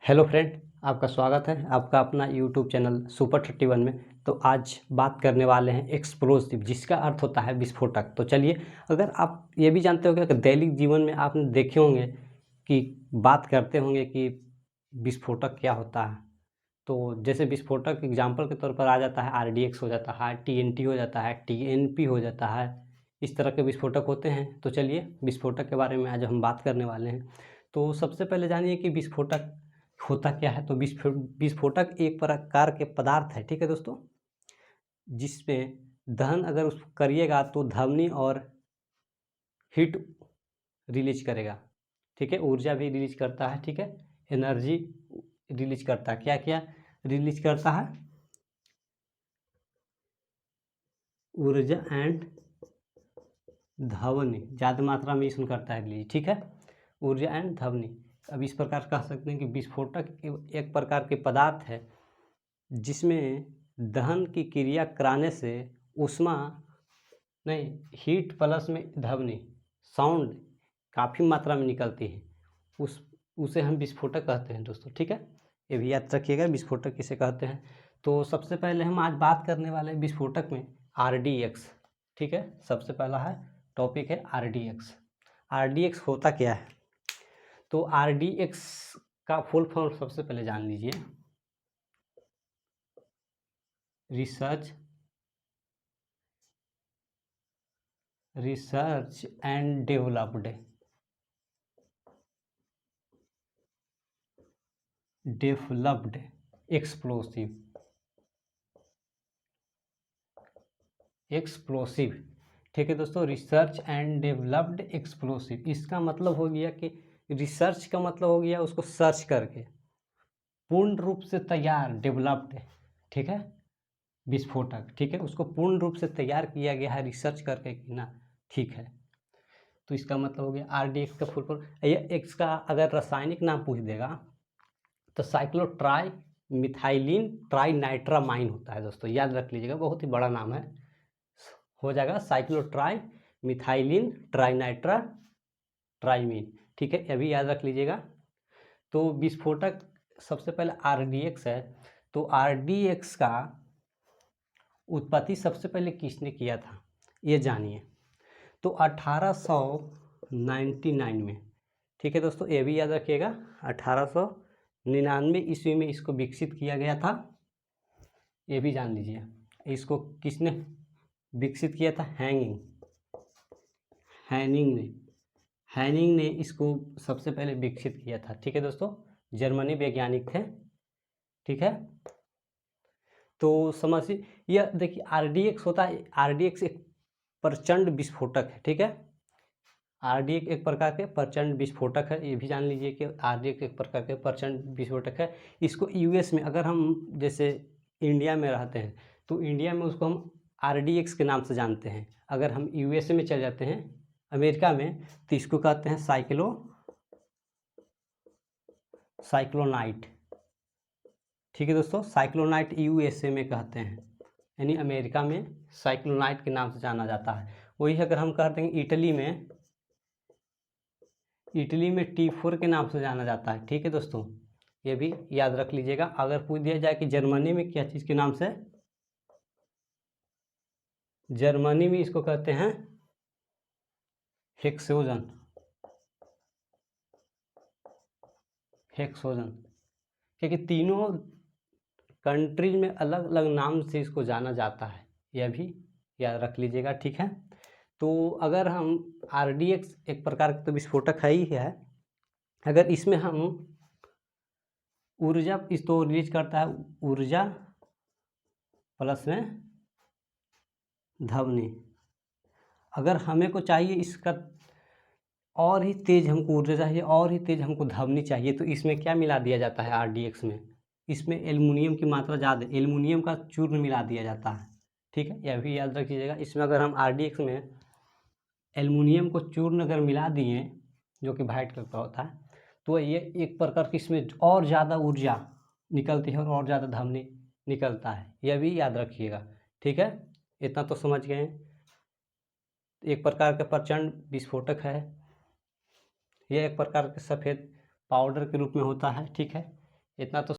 Hello friend, आपका स्वागत है आपका अपना यूट्यूब चैनल सुपर 31 में। तो आज बात करने वाले हैं एक्सप्लोसिव, जिसका अर्थ होता है विस्फोटक। तो चलिए, अगर आप ये भी जानते होंगे कि दैनिक जीवन में आपने देखे होंगे कि बात करते होंगे कि विस्फोटक क्या होता है। तो जैसे विस्फोटक एग्जाम्पल के तौर पर आ जाता है आरडीएक्स हो जाता है, टीएनटी हो जाता है, टीएनपी हो जाता है। इस तरह के विस्फोटक होते हैं। तो चलिए, विस्फोटक के बारे में आज हम बात करने वाले हैं। तो सबसे पहले जानिए कि विस्फोटक होता क्या है। तो विस्फोटक एक प्रकार के पदार्थ है, ठीक है दोस्तों, जिसमें दहन अगर उस करिएगा तो ध्वनि और हीट रिलीज करेगा, ठीक है, ऊर्जा भी रिलीज करता है, ठीक है, एनर्जी रिलीज करता है। क्या क्या रिलीज करता है? ऊर्जा एंड ध्वनि ज़्यादा मात्रा में इसमें करता है रिलीज, ठीक है, ऊर्जा एंड ध्वनि। अब इस प्रकार कह सकते हैं कि विस्फोटक एक प्रकार के पदार्थ है जिसमें दहन की क्रिया कराने से ऊष्मा नहीं, हीट प्लस में ध्वनि साउंड काफ़ी मात्रा में निकलती है, उसे हम विस्फोटक कहते हैं दोस्तों, ठीक है। ये भी याद रखिएगा विस्फोटक किसे कहते हैं। तो सबसे पहले हम आज बात करने वाले हैं विस्फोटक में आरडीएक्स, ठीक है। सबसे पहला है टॉपिक है आरडीएक्स। आरडीएक्स होता क्या है? तो आरडीएक्स का फुल फॉर्म सबसे पहले जान लीजिए। रिसर्च एंड डेवलप्ड एक्सप्लोसिव, ठीक है दोस्तों। रिसर्च एंड डेवलप्ड एक्सप्लोसिव, इसका मतलब हो गया कि रिसर्च का मतलब हो गया उसको सर्च करके पूर्ण रूप से तैयार, डेवलप्ड, ठीक है, विस्फोटक, ठीक है, उसको पूर्ण रूप से तैयार किया गया है रिसर्च करके कि ना, ठीक है। तो इसका मतलब हो गया आरडीएक्स का फुल फॉर्म। ये एक्स का अगर रासायनिक नाम पूछ देगा तो साइक्लोट्राई मिथाइलिन ट्राइनाइट्रामाइन होता है दोस्तों, याद रख लीजिएगा, बहुत ही बड़ा नाम है। हो जाएगा साइक्लोट्राई मिथाइलिन ट्राइनाइट्रा ट्राइमीन, ठीक है, अभी याद रख लीजिएगा। तो विस्फोटक सबसे पहले आरडीएक्स है। तो आरडीएक्स का उत्पत्ति सबसे पहले किसने किया था, ये जानिए। तो 1899 में, ठीक है दोस्तों, ये भी याद रखिएगा, 1899 ईस्वी में इसको विकसित किया गया था। ये भी जान लीजिए, इसको किसने विकसित किया था? हैनिंग ने इसको सबसे पहले विकसित किया था, ठीक है दोस्तों, जर्मनी वैज्ञानिक थे, ठीक है। तो समझिए, यह देखिए आरडीएक्स होता है, आरडीएक्स एक प्रचंड विस्फोटक है, ठीक है। आरडीएक्स एक प्रकार के प्रचंड विस्फोटक है, ये भी जान लीजिए कि आरडीएक्स एक प्रकार के प्रचंड विस्फोटक है। इसको यूएस में, अगर हम जैसे इंडिया में रहते हैं तो इंडिया में उसको हम आरडीएक्स के नाम से जानते हैं। अगर हम यूएसए में चले जाते हैं, अमेरिका में, तो इसको कहते हैं साइक्लोनाइट, ठीक है दोस्तों, साइक्लोनाइट यूएसए में कहते हैं, यानी अमेरिका में साइक्लोनाइट के नाम से जाना जाता है। वही अगर हम कहते हैं इटली में T4 के नाम से जाना जाता है, ठीक है दोस्तों, ये भी याद रख लीजिएगा। अगर पूछ दिया जाए कि जर्मनी में क्या चीज़ के नाम से, जर्मनी में इसको कहते हैं हेक्सोजन, क्योंकि तीनों कंट्रीज में अलग अलग नाम से इसको जाना जाता है, यह भी याद रख लीजिएगा, ठीक है। तो अगर हम आरडीएक्स एक प्रकार का तो विस्फोटक है ही है, अगर इसमें हम ऊर्जा, इस तो रिलीज करता है ऊर्जा प्लस में ध्वनि। अगर हमें को चाहिए इसका और ही तेज, हमको ऊर्जा चाहिए और ही तेज हमको ध्वनि चाहिए, तो इसमें क्या मिला दिया जाता है आरडीएक्स में? इसमें एल्युमिनियम की मात्रा ज़्यादा, एल्युमिनियम का चूर्ण मिला दिया जाता है, ठीक है, यह भी याद रखिएगा। इसमें अगर हम आरडीएक्स में एल्युमिनियम को चूर्ण अगर मिला दिए, जो कि वाइट कलर का होता है, तो ये एक प्रकार की इसमें और ज़्यादा ऊर्जा निकलती है और ज़्यादा ध्वनि निकलता है, यह भी याद रखिएगा, ठीक है। इतना तो समझ गए हैं। एक प्रकार का प्रचंड विस्फोटक है, यह एक प्रकार के सफ़ेद पाउडर के रूप में होता है, ठीक है। इतना तो